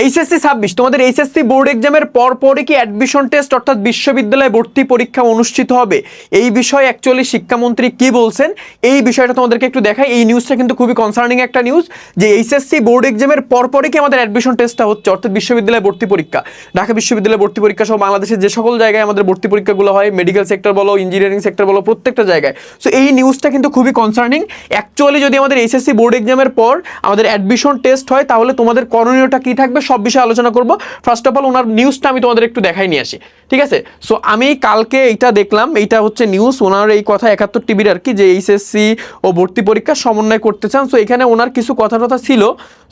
HSC 26 তোমাদের HSC board এক্সামের পরপরই কি অ্যাডমিশন টেস্ট অর্থাৎ বিশ্ববিদ্যালয়ে ভর্তি পরীক্ষা অনুষ্ঠিত হবে, এই বিষয়ে অ্যাকচুয়ালি শিক্ষামন্ত্রী কি বলছেন এই বিষয়টা তোমাদেরকে একটু দেখাই। এই নিউজটা কিন্তু খুবই কনসার্নিং একটা নিউজ যে এইচএসসি বোর্ড এক্সামের পরপরই কি আমাদের অ্যাডমিশন টেস্টটা হচ্ছে অর্থাৎ বিশ্ববিদ্যালয়ে ভর্তি পরীক্ষা, ঢাকা বিশ্ববিদ্যালয়ে ভর্তি পরীক্ষা সহ বাংলাদেশের যে সকল জায়গায় আমাদের ভর্তি পরীক্ষাগুলো হয়, মেডিকেল সেক্টর বলো, ইঞ্জিনিয়ারিং সেক্টর বলো, প্রত্যেকটা জায়গায়। সো এই নিউজটা কিন্তু খুবই কনসার্নিং। অ্যাকচুয়ালি যদি আমাদের এইচএসসি বোর্ড এক্সামের পর আমাদের অ্যাডমিশন টেস্ট হয় তাহলে তোমাদের করণীয়টা কি থাকবে সব বিষয়ে আলোচনা করব। ফার্স্ট অফ অল ওনার নিউজটা আমি তোমাদের একটু দেখাই নিয়ে আসি, ঠিক আছে? সো আমি কালকে এইটা দেখলাম, এইটা হচ্ছে নিউজ, ওনার এই কথা 71 টিভির আর কি, যে এইচএসসি ও ভর্তি পরীক্ষা সমন্বয় করতে চান। সো এখানে ওনার কিছু কথা ছিল।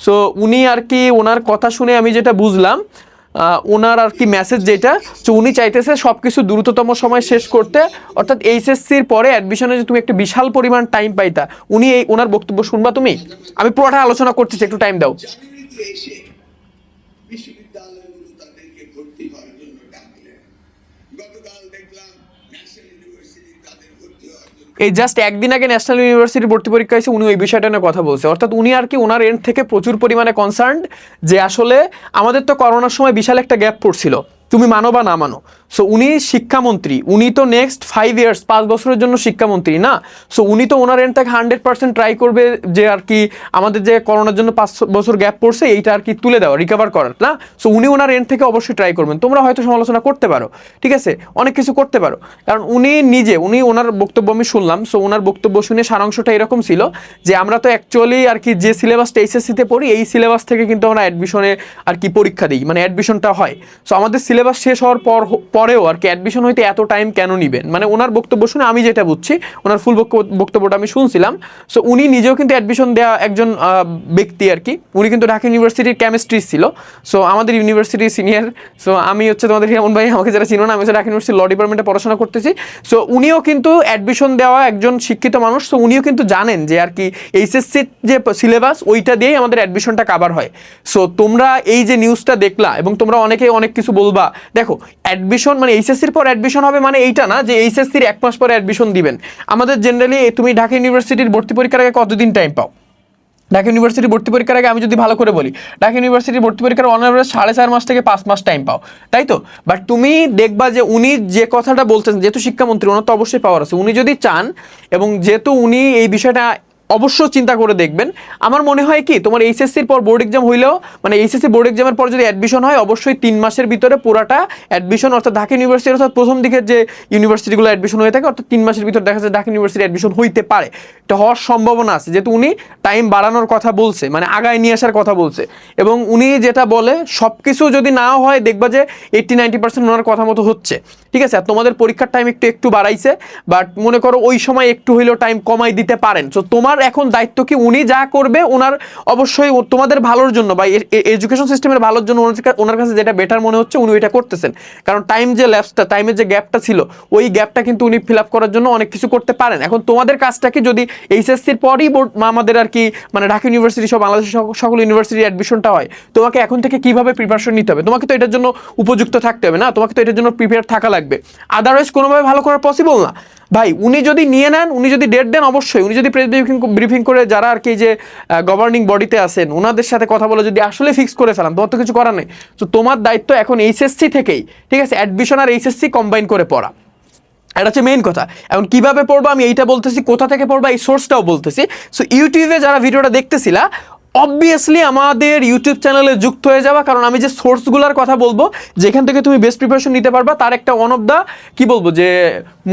সো উনি আর কি ওনার কথা শুনে আমি যেটা বুঝলাম, ওনার আর কি মেসেজ যেটা, তো উনি চাইতেছে সব কিছু দ্রুততম সময় শেষ করতে, অর্থাৎ এইচএসসির পরে অ্যাডমিশনে যে তুমি একটা বিশাল পরিমাণ টাইম পাইতা, উনি এই ওনার বক্তব্য শুনবা তুমি, আমি পুরোটা আলোচনা করতেছি, একটু টাইম দাও। বিশ্ববিদ্যালয়গুলো তাদেরকে ভর্তি হওয়ার জন্য ডাকলেন। গতকাল দেখলাম ন্যাশনাল ইউনিভার্সিটি তাদের ভর্তি হওয়ার জন্য, এই জাস্ট একদিন আগে ন্যাশনাল ইউনিভার্সিটির ভর্তি পরীক্ষা হয়েছে, উনি ওই বিষয়টা নিয়ে কথা বলছে। অর্থাৎ উনি আর কি ওনার এন্ড থেকে প্রচুর পরিমাণে কনসার্নড যে আসলে আমাদের তো করোনার সময় বিশাল একটা গ্যাপ পড়ছিল, তুমি মানো বা না মানো। সো উনি শিক্ষামন্ত্রী, উনি তো নেক্সট 5 ইয়ার্স 5 বছরের জন্য শিক্ষামন্ত্রী না। সো উনি তো ওনার এন্ড থেকে 100% ট্রাই করবে যে আর কি আমাদের যে করোনার জন্য 5 বছর গ্যাপ পড়ছে এইটা আর কি তুলে দেওয়া, রিকভার করার না। সো উনি ওনার এন্ড থেকে অবশ্যই ট্রাই করবেন। তোমরা হয়তো সমালোচনা করতে পারো, ঠিক আছে, অনেক কিছু করতে পারো, কারণ উনি নিজে ওনার বক্তব্য আমি শুনলাম। সো ওনার বক্তব্য শুনে সারাংশটা এরকম ছিল যে আমরা তো অ্যাকচুয়ালি আর কি যে সিলেবাসটা এইচএসসিতে পড়ি এই সিলেবাস থেকে কিন্তু আমরা অ্যাডমিশনে আর কি পরীক্ষা দিই, মানে অ্যাডমিশনটা হয়। সো আমাদের সিলেবাস শেষ হওয়ার পরেও আর কি অ্যাডমিশন হইতে এত টাইম কেন নিবেন, মানে ওনার বক্তব্য শুনে আমি যেটা বুঝছি, ওনার ফুল বক্তব্যটা আমি শুনছিলাম। সো উনি নিজেও কিন্তু অ্যাডমিশন দেওয়া একজন ব্যক্তি আর কি, উনি কিন্তু ঢাকা ইউনিভার্সিটির কেমিস্ট্রি ছিল। সো আমাদের ইউনিভার্সিটির সিনিয়র। সো আমি হচ্ছে তোমাদের এমন ভাই, আমাকে যারা চিনো না, আমি হচ্ছে ঢাকা ইউনিভার্সিটি ল ডিপার্টমেন্টে পড়াশোনা করতেছি। সো উনিও কিন্তু অ্যাডমিশন দেওয়া একজন শিক্ষিত মানুষ। সো উনিও কিন্তু জানেন যে আর কি এইচএসসির যে সিলেবাস ওইটা দিয়েই আমাদের অ্যাডমিশনটা কাভার হয়। সো তোমরা এই যে নিউজটা দেখলা এবং তোমরা অনেকেই অনেক কিছু বলবা, দেখো অ্যাডমিশন মানে এইচএসসির পর অ্যাডমিশন হবে মানে এইটা না যে এইচএসসির 1 মাস পরে অ্যাডমিশন দিবেন। আমাদের জেনারেলি তুমি ঢাকা ইউনিভার্সিটির ভর্তি পরীক্ষার আগে কতদিন টাইম পাও? ঢাকা ইউনিভার্সিটির ভর্তি পরীক্ষার আগে আমি যদি ভালো করে বলি, ঢাকা ইউনিভার্সিটির ভর্তি পরীক্ষার অন অ্যাভারেজ 4.5 মাস থেকে 5 মাস টাইম পাও, তাই তো? বাট তুমি দেখবা যে উনি যে কথাটা বলতেছেন, যেহেতু শিক্ষামন্ত্রী ওনার তো অবশ্যই পাওয়ার আছে, উনি যদি চান এবং যেহেতু উনি এই বিষয়টা অবশ্য চিন্তা করে দেখবেন, আমার মনে হয় কি তোমার এইচএসসির পর বোর্ড এক্সাম হইলেও, মানে এইচএসসি বোর্ড এক্সামের পর যদি অ্যাডমিশন হয় অবশ্যই 3 মাসের ভিতরে পুরাটা অ্যাডমিশন, অর্থাৎ ঢাকা ইউনিভার্সিটি অর্থাৎ প্রথম দিকের যে ইউনিভার্সিটিগুলো অ্যাডমিশন হয়ে থাকে, অর্থাৎ 3 মাসের ভিতরে দেখা যাচ্ছে ঢাকা ইউনিভার্সিটি অ্যাডমিশন হইতে পারে। এটা হওয়ার সম্ভাবনা আছে যেহেতু উনি টাইম বাড়ানোর কথা বলছে, মানে আগায় নিয়ে আসার কথা বলছে। এবং উনি যেটা বলে সব কিছু যদি নাও হয় দেখবা যে 80-90% ওনার কথা মতো হচ্ছে, ঠিক আছে? আর তোমাদের পরীক্ষার টাইম একটু বাড়াইছে, বাট মনে করো ওই সময় একটু হইলেও টাইম কমাই দিতে পারেন। সো তোমার এখন দায়িত্ব কি, উনি যা করবে ওনার অবশ্যই তোমাদের ভালোর জন্য বা এডুকেশন সিস্টেমের ভালোর জন্য ওনার কাছে যেটা বেটার মনে হচ্ছে উনি ওইটা করতেছেন। কারণ টাইম যে ল্যাপসটা, টাইমের যে গ্যাপটা ছিল ওই গ্যাপটা কিন্তু উনি ফিল আপ করার জন্য অনেক কিছু করতে পারেন। এখন তোমাদের কাজটা কি, যদি এইচএসসির পরই আমাদের আর কি মানে ঢাকা ইউনিভার্সিটি সব বাংলাদেশের সকল ইউনিভার্সিটির অ্যাডমিশনটা হয়, তোমাকে এখন থেকে কিভাবে প্রিপারেশন নিতে হবে, তোমাকে তো এটার জন্য উপযুক্ত থাকতে হবে না, তোমাকে তো এটার জন্য প্রিপেয়ার থাকা লাগবে, আদারওয়াইজ কোনোভাবে ভালো করা পসিবল না। ভাই উনি যদি নিয়ে নেন, উনি যদি ডেট দেন, অবশ্যই উনি যদি প্রেস ব্রিফিং করে যারা আর কি যে গভর্নিং বডিতে আছেন ওনাদের সাথে কথা বলে যদি আসলে ফিক্স করে ফেলান, তোমার তো কিছু করার নেই। তো তোমার দায়িত্ব এখন এইচএসসি থেকেই, ঠিক আছে, অ্যাডমিশন আর এইচএসসি কম্বাইন করে পড়া, এটা হচ্ছে মেইন কথা। এখন কিভাবে পড়বো আমি এইটা বলতেছি, কোথা থেকে পড়বা এই সোর্সটাও বলতেছি। সো ইউটিউবে যারা ভিডিওটা দেখতেছিলা অবভিয়াসলি আমাদের ইউটিউব চ্যানেলে যুক্ত হয়ে যাওয়া, কারণ আমি যে সোর্সগুলোর কথা বলবো যেখান থেকে তুমি বেস্ট প্রিপারেশন নিতে পারবা তার একটা ওয়ান অফ দ্য কি বলবো যে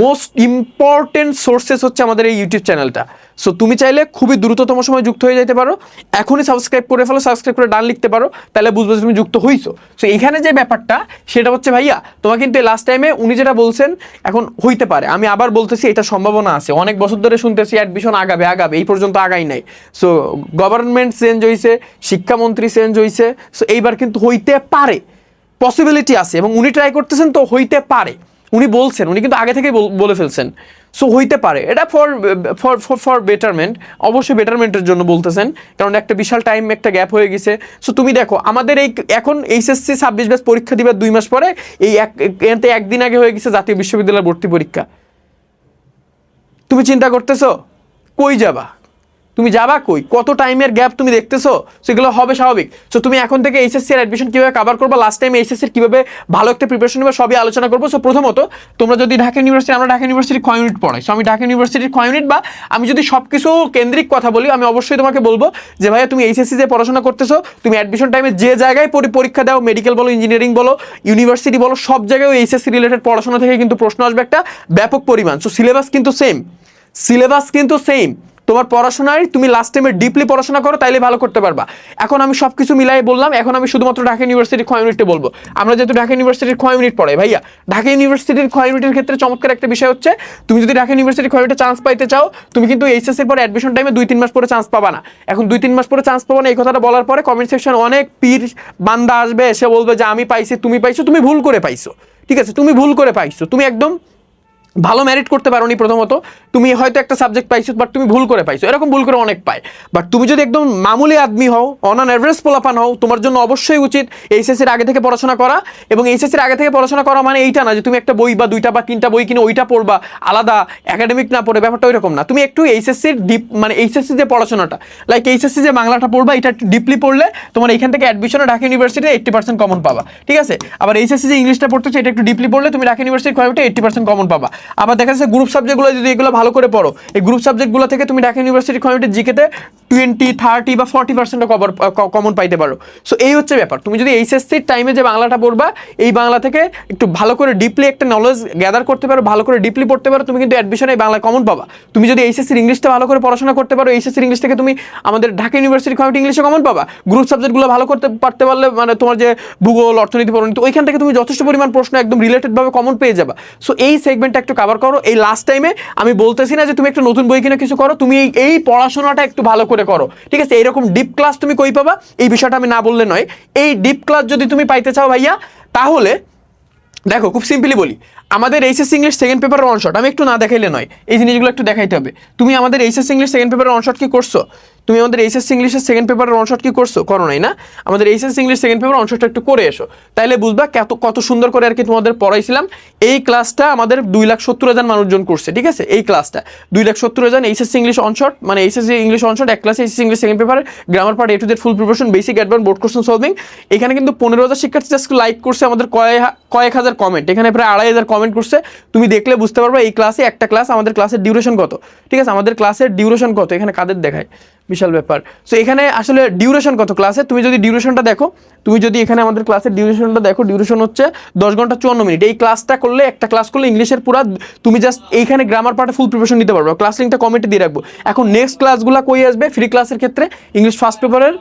মোস্ট ইম্পর্টেন্ট সোর্সেস হচ্ছে আমাদের এই ইউটিউব চ্যানেলটা। সো তুমি চাইলে খুবই দ্রুততম সময় যুক্ত হয়ে যেতে পারো, এখনই সাবস্ক্রাইব করে ফেলো, সাবস্ক্রাইব করে ডান লিখতে পারো, তাহলে বুঝবে তুমি যুক্ত হইছো। সো এখানে যে ব্যাপারটা সেটা হচ্ছে ভাইয়া তোমার কিন্তু লাস্ট টাইমে উনি যেটা বলছেন এখন হইতে পারে, আমি আবার বলতেছি এটা সম্ভাবনা আছে, অনেক বছর ধরে শুনতেছি অ্যাডমিশন আগাবে এই পর্যন্ত আগাই নাই। সো গভর্নমেন্ট চেঞ্জ হয়েছে, শিক্ষামন্ত্রী চেঞ্জ হয়েছে, সো এইবার কিন্তু হইতে পারে, পসিবিলিটি আছে এবং উনি ট্রাই করতেছেন, তো হইতে পারে। উনি বলছেন, উনি কিন্তু আগে থেকে বলে ফেলছেন। সো হইতে পারে এটা ফর বেটারমেন্ট, অবশ্যই বেটারমেন্টের জন্য বলতেছেন, কারণ একটা বিশাল টাইম একটা গ্যাপ হয়ে গেছে। সো তুমি দেখো আমাদের এই এখন এইচএসসি 26 ব্যাচ পরীক্ষা দিবার 2 মাস পরে এই একদিন আগে হয়ে গেছে জাতীয় বিশ্ববিদ্যালয়ের ভর্তি পরীক্ষা। তুমি চিন্তা করতেছো কই যাবা? তুমি যাবা কই? কত টাইমের গ্যাপ তুমি দেখতেছো? সেগুলো হবে স্বাভাবিক। সো তুমি এখন থেকে এইচএসসি এর অ্যাডমিশন কিভাবে কভার করবা, লাস্ট টাইম এইচএসসি এর কিভাবে ভালো একটা প্রিপারেশন নেবে, সবই আলোচনা করবো। সো প্রথমত তোমরা যদি ঢাকা ইউনিভার্সিটি, আমরা ঢাকা ইউনিভার্সিটির ক্ষয় ইউনিট পড়াই, সো আমি ঢাকা ইউনিভার্সিটির ক্ষয় ইউনিট বা আমি যদি সব কিছু কেন্দ্রিক কথা বলি, আমি অবশ্যই তোমাকে বলবো যে ভাইয়া তুমি এইচএসসি যে পড়াশোনা করতেছো, তুমি অ্যাডমিশন টাইমে যে জায়গায় পরীক্ষা দাও, মেডিকেল বলো, ইঞ্জিনিয়ারিং বলো, ইউনিভার্সিটি বলো, সব জায়গায় এইচএসসি রিলেটেড পড়াশোনা থেকে কিন্তু প্রশ্ন আসবে একটা ব্যাপক পরিমাণ। সো সিলেবাস কিন্তু সেম। তোমার পড়াশোনায় তুমি লাস্ট টাইমে ডিপলি পড়াশোনা করো, তাইলে ভালো করতে পারবা। এখন আমি সবকিছু মিলাই বললাম, এখন আমি শুধুমাত্র ঢাকা ইউনিভার্সিটির ক্ষয় ইউনিটে বলবো। আমরা যেহেতু ঢাকা ইউনিভার্সিটির ক্ষয় ইউনিট পড়াই ভাইয়া, ঢাকা ইউনিভার্সিটির ক্ষয় ইউনিটের ক্ষেত্রে চমৎকার একটা বিষয় হচ্ছে, তুমি যদি ঢাকা ইউনিভার্সিটির ক্ষয় ইউনিটে চান্স পাইতে চাও, তুমি কিন্তু এইচএসসি এর পরে অ্যাডমিশন টাইমে 2-3 মাস পরে চান্স পাবা না। এখন 2-3 মাস পরে চান্স পাবা না, এই কথাটা বলার পরে কমেন্ট সেকশন অনেক পীর বান্দা আসবে, এসে বলবে যে আমি পাইছি, তুমি পাইছো, তুমি ভুল করে পাইছো। ঠিক আছে, তুমি ভুল করে পাইছো, তুমি একদম ভালো মেরিট করতে পারোনি। প্রথমত তুমি হয়তো একটা সাবজেক্ট পাইছো, বাট তুমি ভুল করে পাইছো, এরকম ভুল করে অনেক পায়। বাট তুমি যদি একদম মামুলি আদমি হও, অন অ্যান এভারেজ পোলাপান হও, তোমার জন্য অবশ্যই উচিত এইচএসসির আগে থেকে পড়াশোনা করা। এবং এইচএসসির আগে থেকে পড়াশোনা করা মানে এইটা না যে তুমি একটা বই বা 2টা বা 3টা বই কিনে ওইটা পড়বা, আলাদা একাডেমিক না পড়ে, ব্যাপারটা ওইরকম না। তুমি একটু এইচএসসির ডিপ, মানে এইচএসসি যে পড়াশোনাটা, লাইক এইচএসসি যে বাংলাটা পড়বা, এটা একটু ডিপলি পড়লে তোমার এইখান থেকে অ্যাডমিশনে ঢাকা ইউনিভার্সিটিতে 80% কমন পাবা। ঠিক আছে, আবার এইচএসসি যে ইংলিশটা পড়তেছে, এটা একটু ডিপলি পড়লে তুমি ঢাকা ইউনিভার্সিটির ক্ষয়টা 80% কমন পাবা। আবার দেখা যাচ্ছে গ্রুপ সাবজেক্টগুলো যদি এগুলো ভালো করে পড়ো, এই গ্রুপ সাবজেক্টগুলো থেকে তুমি ঢাকা ইউনিভার্সিটি ক্ষয়টা জিকেতে 20, 30 বা 40% কমন পাইতে পারো। সো এই হচ্ছে ব্যাপার। তুমি যদি এইচএসসির টাইমে যে বাংলাটা পড়বা, এই বাংলা থেকে একটু ভালো করে ডিপলি একটা নলেজ গ্যাদার করতে পারো, ভালো করে ডিপলি পড়তে পারো, তুমি কিন্তু অ্যাডমিশনে এই বাংলায় কমন পাবা। তুমি যদি এইচএসসির ইংলিশটা ভালো করে পড়াশোনা করতে পারো, এইচএসসির ইংলিশ থেকে তুমি আমাদের ঢাকা ইউনিভার্সিটি ক্ষয়টা ইংলিশে কমন পাবা। গ্রুপ সাবজেক্টগুলো ভালো করতে পারতে পারলে, মানে তোমার যে ভূগোল, অর্থনীতি, পরিণতি, ওইখান থেকে তুমি যথেষ্ট পরিমাণ প্রশ্ন একদম রিলেটেডভাবে কমন পেয়ে যাবা। সো এই সেগমেন্টটা একটু কভার করো। এই লাস্ট টাইমে আমি বলতেছি না যে তুমি একটা নতুন বই কিনে কিছু করো, তুমি এই পড়াশোনাটা একটু ভালো করে করো। ঠিক আছে, এইরকম ডিপ ক্লাস তুমি কই পাবা, এই বিষয়টা আমি না বললে নয়। এই ডিপ ক্লাস যদি তুমি পাইতে চাও ভাইয়া, তাহলে দেখো খুব সিম্পলি বলি, আমাদের এইচএসসি ইংলিশ সেকেন্ড পেপারের অনশট আমি একটু না দেখাইলে নয়, এই জিনিসগুলো একটু দেখাইতে হবে। তুমি আমাদের এইচএসসি ইংলিশ সেকেন্ড পেপারের অনশট কি করছো? তুমি আমাদের এইচএসসি ইংলিশের সেকেন্ড পেপারের অনশট কি করছো? করো নাই না? আমাদের এইচএসসি ইংলিশ সেকেন্ড পেপার অনশটটা একটু করে এসো, তাইলে বুঝবা কত সুন্দর করে আর কি তোমাদের পড়াইছিলাম। এই ক্লাসটা আমাদের 2,70,000 মানুষজন করছে। ঠিক আছে, এই ক্লাসটা 2,70,000 এইচএসসি ইংলিশ অনশট, মানে এইচএসসি ইংলিশ অনশট এক ক্লাসে HSC English second paper, grammar part A to Z full preparation, basic, advance, board question solving. এখানে কিন্তু 15,000 শিক্ষার্থী জাস্ট লাইক করছে, আমাদের কয়েক হাজার কমেন্ট, এখানে প্রায় 2,500 কমেন্ট করছে। তুমি দেখলে বুঝতে পারবে এই ক্লাসে একটা ক্লাস, আমাদের ক্লাসের ডিউরেশন কত। ঠিক আছে, আমাদের ক্লাসের ডিউরেশন কত, এখানে কাদের দেখায়, বিশাল ব্যাপার। সো এখানে আসলে ডিউরেশন কত ক্লাসে, তুমি যদি ডিউরেশনটা দেখো, তুমি যদি এখানে আমাদের ক্লাসের ডিউরেশনটা দেখো, ডিউরেশন হচ্ছে 10 ঘন্টা 54 মিনিট। এই ক্লাসটা করলে, একটা ক্লাস করলে ইংলিশের পুরো তুমি জাস্ট এইখানে গ্রামার পার্টে ফুল প্রিপারেশন নিতে পারবে। ক্লাস লিঙ্কটা কমেন্টে দিয়ে রাখবো। এখন নেক্সট ক্লাসগুলো কই আসবে ফ্রি ক্লাসের ক্ষেত্রে, ইংলিশ ফার্স্ট পেপারের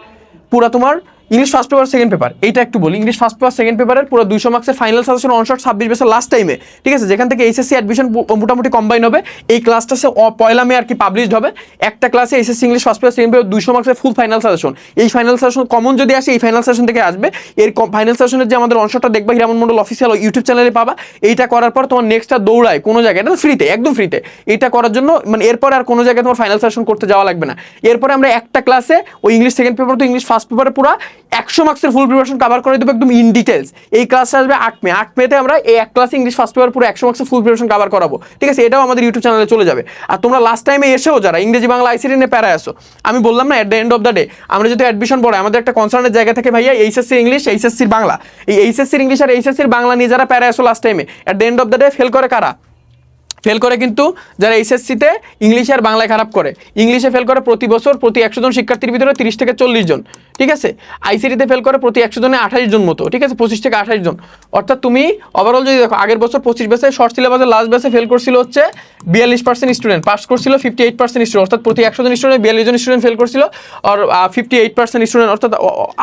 পুরো তোমার English first paper second paper, এইটা একটু বলি, ইংলিশ ফার্স্ট পেপার সেকেন্ড পেপারের পুরো 200 মার্কসের ফাইনাল সাজেশন অনশট 26 বছর লাস্ট টাইমে। ঠিক আছে, যেখান থেকে এইচএসসি অ্যাডমিশন মোটামুটি কম্বাইন হবে। এই ক্লাসটা সে 1 মে আর কি পাবলিশড হবে। একটা ক্লাসে HSC English first paper second paper 200 মার্কসের ফুল ফাইনাল সাজেশন। এই ফাইনাল সাজেশন কমন যদি আসে, এই ফাইনাল সাজেশন থেকে আসবে। এর ফাইনাল সাজেশনের যে আমাদের অনশটটা দেখবা হিরামন মন্ডল অফিসিয়াল ইউটিউব চ্যানেলে পাবা। এইটা করার পর তোমার নেক্সটটা দৌড়ায় কোনো জায়গায়, এটা ফ্রিতে, একদম ফ্রিতে। এটা করার জন্য মানে এরপর আর কোনো জায়গায় তোমার ফাইনাল সাজেশন করতে যাওয়া লাগবে না। এরপরে আমরা একটা ক্লাসে ওই ইংলিশ সেকেন্ড পেপার তো ইংলিশ ফার্স্ট পেপারে পুরো 100 মার্কসের ফুল প্রিপারেশন কভার করে দেবো একদম ইন ডিটেলস। এই ক্লাসটা আসবে 8 মে। 8 মেতে আমরা এই এক ক্লাস ইংলিশ ফার্স্ট পেপার পুরো 100 মার্কসের ফুল প্রিপারেশন কভার করাবো। ঠিক আছে, এটাও আমাদের ইউটিউব চ্যানেলে চলে যাবে। আর তোমরা লাস্ট টাইমে এসেও যারা ইংরেজি বাংলা আইসিটি নিয়ে প্যারা আসো, আমি বললাম না, at the end of the day আমরা যদি অ্যাডমিশন পড়ে, আমাদের একটা কনসার্নের জায়গা থেকে ভাইয়া এইচএসসি ইংলিশ, এইচএসসির বাংলা, এই এইচএসসির ইংলিশ আর এইচএসসির বাংলা নিয়ে যারা প্যারা আসো লাস্ট টাইমে, at the end of the day fail করে কারা? ফেল করে কিন্তু যারা এইচএসসিতে ইংলিশে আর বাংলায় খারাপ করে। ইংলিশে ফেল করে প্রতি বছর প্রতি 100 জন শিক্ষার্থীর ভিতরে 30 থেকে 40 জন। ঠিক আছে, আইসিটিতে ফেল করে প্রতি 100 জনে 28 জন মতো। ঠিক আছে, 25 থেকে 28 জন। অর্থাৎ তুমি ওভারঅল যদি দেখো, আগের বছর 25 ব্যাচে শর্ট সিলেবাসের লাস্ট ব্যাচে ফেল করছিল হচ্ছে 42% স্টুডেন্ট, পাস করছিল 58% স্টুডেন্ট। অর্থাৎ প্রতি 100 জন স্টুডেন্ট 42 জন স্টুডেন্ট ফেল করছিল, আর 58% স্টুডেন্ট অর্থাৎ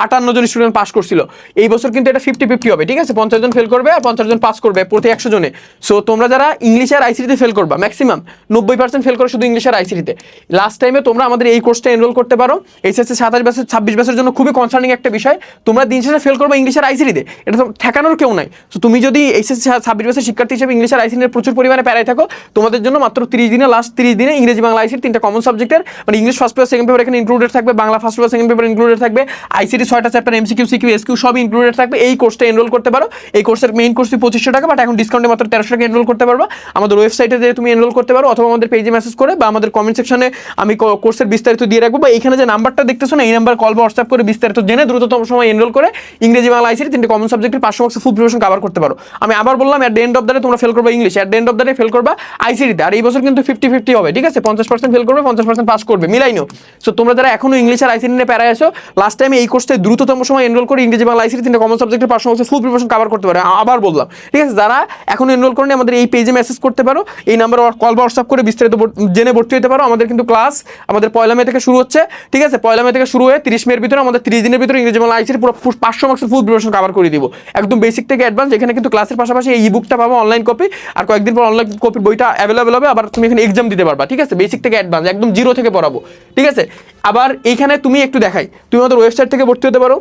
58 জন স্টুডেন্ট পাস করছিল। এই বছর কিন্তু এটা 50-50 হবে। ঠিক আছে, 50 জন ফেল করবে আর 50 জন পাস করবে প্রতি 100 জনে। সো তোমরা যারা ইংলিশে আর আইসিটিতে ফেল করবা, ম্যাক্সিমাম 90% ফেল করে শুধু ইংলিশ আর আইসিটিতে, লাস্ট টাইমে তোমরা আমাদের এই কোর্সটা এনরোল করতে পারো। এইচএসসি 27 ব্যাচের 26 ব্যাচের জন্য জন্য খুবই কনসার্নিং একটা বিষয়। তোমরা দিন শেষে ফেল করবে ইংলিশ আর আইসিটিতে, এটা তো ঠেকানোর কেউ নাই। তো তুমি যদি এইচএসসি 26 বছর শিক্ষার্থী হিসেবে ইংলিশ আর আইসিটির প্রচুর পরিমাণে প্যারায় থাকো, তোমাদের জন্য মাত্র 30 দিনে, লাস্ট 30 দিনে ইংরেজি বাংলা আইসিটি 3টা কমন সাবজেক্টের মানে English first paper second paper এখানে ইনক্লুডেড থাকবে, Bangla first paper second paper included থাকবে, আইসিটি 6টা চ্যাপ্টার এমসিকিউ সিকিউ এসকিউ সবই ইনক্লুডেড থাকবে। এই কোর্সটা এনরোল করতে পারো। এই কোর্সের মেইন কোর্স 2500 টাকা, বাট এখন ডিসকাউন্টে মাত্র 1300 টাকা এনরোল করতে পারবা। আমাদের ওয়েবসাইটে যে তুমি এনরোল করতে পারো, অথবা আমাদের পেজে মেসেজ করে, বা আমাদের কমেন্ট সেকশনে আমি কোর্সের বিস্তারিত দিয়ে রাখবো, বা এখানে যে নাম্বারটা দেখতেছো না, এই নাম্বার কল বা হোয়াটসঅ্যাপ করে বিস্তারিত জেনে দ্রুততম সময় এনরোল করে ইংরেজি বাংলা আইসিটি 3টে কমন সাবজেক্টের 500 মার্কস ফুল প্রিপারেশন কভার করতে পারো। আমি আবার বললাম, at the end of the day তোমরা ফেল করবে English, at the end of the day fail করবা আইসিটিতে। আর এই বছর কিন্তু 50-50 হবে, ঠিক আছে? 50% ফেল করবে, 50% পাস করবে, মিলাই নিও। সো তোমরা যারা এখনো ইংলিশ আর আইসিটি নিয়ে প্যারায় আসো, লাস্ট টাইম এই কোর্সে দ্রুততম সময় এনরোল করে ইংরেজি বাংলা আইসিটি 3টে কমন সাবজেক্টের 500 মার্কস ফুল প্রিপারেশন কভার করতে পারো। আবার বললাম, ঠিক আছে? যারা এখনো এনরোল করেনি, আমাদের এই পেজে মেসেজ করতে পারো, এই নাম্বার কল বা হোয়াটসঅ্যাপ করে বিস্তারিত জেনে ভর্তি হতে পারো। আমাদের কিন্তু ক্লাস আমাদের 1 মে থেকে শুরু হচ্ছে, ঠিক আছে? 1 মে থেকে শুরু হয়ে 30 মের ভিতরে আমাদের 30 দিনের ভিতরে ইংরেজি বাংলা আইসিটি পুরো 500 মার্কসের ফুল প্রিপারেশন কভার করে দিব, একদম বেসিক থেকে অ্যাডভান্স। এখানে কিন্তু ক্লাসের পাশাপাশি এই বুকটা পাবো অনলাইন কপি, আর কয়েকদিন পর অনলাইন কপির বইটা অ্যাভেলেবল হবে। আবার তুমি এখানে এক্সাম দিতে পারবা, ঠিক আছে? বেসিক থেকে অ্যাডভান্স একদম জিরো থেকে পড়াবো, ঠিক আছে? আবার এইখানে তুমি একটু দেখাই, তুমি আমাদের ওয়েবসাইট থেকে ভর্তি হতে পারো।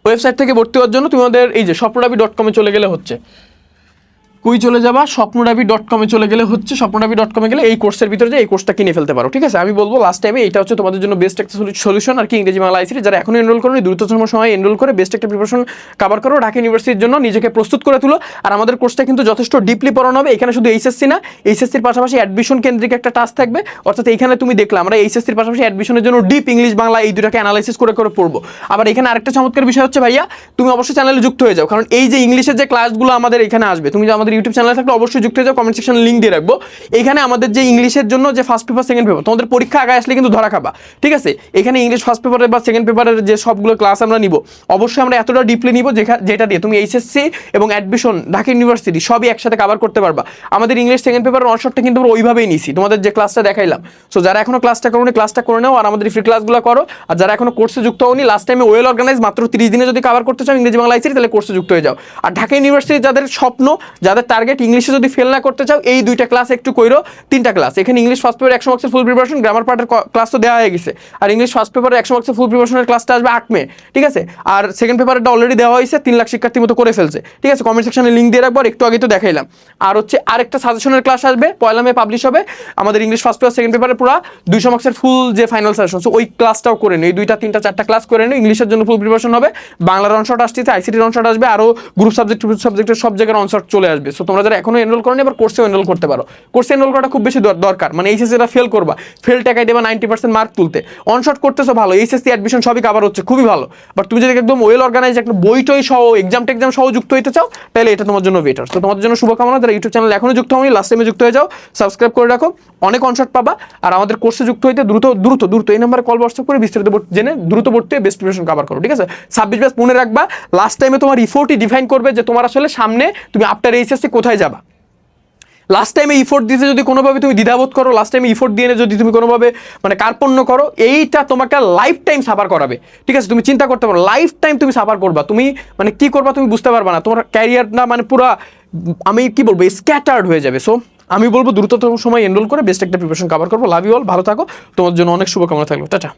ওয়েবসাইট থেকে ভর্তি হওয়ার জন্য তুমি আমাদের এই যে স্বপ্নরাবি.com চলে গেলে হচ্ছে, কই চলে যাবা, স্বপ্নরাবি.com চলে গেলে হচ্ছে, স্বপ্নরাবি.com গেলে এই কোর্সের ভিতরে যে এই কোর্সটা কিনে ফেলতে পারো, ঠিক আছে? আমি বলবো লাস্ট টাইমে এটা হচ্ছে তোমাদের জন্য বেস্ট একটা সলিউশন আর কি, ইংরেজি বাংলা আইসিটি। যারা এখনো এনরোল করোনি, দ্রুততম সময় এনরোল করে বেস্ট একটা প্রিপারেশন কভার করো, ঢাকা ইউনিভার্সিটির জন্য নিজেকে প্রস্তুত করে তুলো। আর আমাদের কোর্সটা কিন্তু যথেষ্ট ডিপলি পড়ানো হবে। এখানে শুধু এইচএসসি না, এইচএসসির পাশাপাশি অ্যাডমিশন কেন্দ্রিক একটা টাস্ক থাকবে। অর্থাৎ এখানে তুমি দেখলাম আমরা এইচএসসির পাশাপাশি অ্যাডমিশনের জন্য ডিপ ইংলিশ বাংলা এই দুটাকে অ্যানালাইসিস করে করে পড়বো। আবার এখানে আরেকটা চমৎকার বিষয় হচ্ছে ভাইয়া, তুমি অবশ্যই চ্যানেলে যুক্ত হয়ে যাও, কারণ এই যে ইংলিশের যে ক্লাসগুলো আমাদের এখানে আসবে, তুমি যে আমাদের ইউটিউব চ্যানেলে থাকলে অবশ্যই যুক্ত হয়ে যাও। কমেন্ট সেকশনে লিঙ্ক দিয়ে রাখবো। এখানে আমাদের যে ইংলিশের জন্য যে ফার্স্ট পেপার সেকেন্ড পেপার, তোমাদের পরীক্ষা আগে আসলে কিন্তু ধরা খাবা, ঠিক আছে? এখানে ইংলিশ ফার্স্ট পেপারের বা সেকেন্ড পেপারের যে সবগুলো ক্লাস আমরা নিব, অবশ্যই আমরা এতটা ডিপলি নিব যেটা দিয়ে তুমি এইচএসসি এবং অ্যাডমিশন ঢাকা ইউনিভার্সিটি সবই একসাথে কভার করতে পারবা। আমাদের ইংলিশ সেকেন্ড পেপারের অনশটটা কিন্তু আমরা ওইভাবেই নিছি, তোমাদের যে ক্লাসটা দেখাইলাম। সো যারা এখনো ক্লাসটা করোনি, ক্লাসটা করে নাও, আর আমাদের ফ্রি ক্লাসগুলো করো। আর যারা এখনো কোর্সে যুক্ত হওনি, লাস্ট টাইমে ওয়েল অর্গানাইজ মাত্র 30 দিনে যদি কভার করতে চাও ইংরেজি বাংলা আইসিটি, তাহলে কোর্সে যুক্ত হয়ে যাও। আর ঢাকা ইউনিভার্সিটি যাদের স্বপ্ন, যাদের টার্গেট ইংলিশে যদি ফেল না করতে চাও, এই 2টা ক্লাস একটু কইরো, 3টা ক্লাস। এখানে ইংলিশ ফার্স্ট পেপার 100 মার্কসের ফুল প্রিপারেশন, গ্রামার পার্টের ক্লাস তো দেওয়া হয়ে গেছে। আর ইংলিশ ফার্স্ট পেপারে 100 মার্কসের ফুল প্রিপারেশনের ক্লাসটা আসবে 8 মে, ঠিক আছে? আর সেকেন্ড পেপারটা অলরেডি দেওয়া হয়েছে, 3 লাখ শিক্ষার্থীর মতো করে ফেলছে, ঠিক আছে? কমেন্ট সেকশনে লিঙ্ক দিয়ে রাখবো, একটু আগে তো দেখাইলাম। আর হচ্ছে আরেকটা সাজেশনের ক্লাস আসবে, 1 মে পাবলিশ হবে আমাদের ইংলিশ ফার্স্ট পেপার সেকেন্ড পেপারে পুরো 200 মার্কসের ফুল যে ফাইনাল সাজেশন। সো ওই ক্লাসটাও করে নিই, 2টা 3টা 4টা ক্লাস করে নিই। ইংলিশের জন্য ফুল প্রিপারেশন হবে, বাংলার অনশট আসছে, আইসিটির অনশট আসবে, আরও গ্রুপ সাবজেক্টের সব জায়গার অনশট চলে আসবে। সো তোমরা যারা এখনো এনরোল করোনি, এবার কোর্সে এনরোল করতে পারো। কোর্সে এনরোল করাটা খুব বেশি দরকার, মানে এইচএসসি এরা ফেল করবা, ফেল টাকায় দেবা 90% মার্ক তুলতে। অনশট করতেছো ভালো, এইচএসসি অ্যাডমিশন সবই কভার হচ্ছে, খুবই ভালো। বাট তুমি যদি একদম ওয়েল অর্গানাইজ একটা বইটই সহ এক্সাম সহ যুক্ত হইতে চাও, তাহলে এটা তোমার জন্য বেটার। তো তোমাদের জন্য শুভকামনা। যারা ইউটিউব চ্যানেল এখনো যুক্ত হয়নি, লাস্ট টাইমে যুক্ত হয়ে যাও, সাবস্ক্রাইব করে রাখো, অনেক অনশট পাবা। আর আমাদের কোর্সে যুক্ত হইতে দ্রুত এই নাম্বারে কল হোয়াটসঅ্যাপ করে বিস্তারিত জেনে দ্রুত ভর্তি বেস্ট প্রিপারেশন কভার করো, ঠিক আছে? 26 ব্যাচ মনে রাখবা, লাস্ট টাইমে তোমার ইফোর্টই ডিফাইন করবে যে তোমার আসলে সামনে তুমি আফটার এইচএসসি কোথায় যাবা। লাস্ট টাইমে ইফোর্ট দিতে যদি কোনোভাবে তুমি দ্বিধাবোধ করো, লাস্ট টাইমে ইফোর্ট দিয়ে যদি তুমি কোনোভাবে মানে কার্পণ্য করো, এইটা তোমাকে লাইফ টাইম সাফার করাবে, ঠিক আছে? তুমি চিন্তা করতে পারো, লাইফ টাইম তুমি সাফার করবা, তুমি মানে কি করবা তুমি বুঝতে পারবা না, তোমার ক্যারিয়ার না মানে পুরো আমি কি বলবো স্ক্যাটার্ড হয়ে যাবে। সো আমি বলবো দ্রুততম সময় এনরোল করে বেস্ট একটা প্রিপারেশন কভার করবো। লাভ ইউ অল, ভালো থাকো, তোমার জন্য অনেক শুভকামনা থাকলো, টাটা।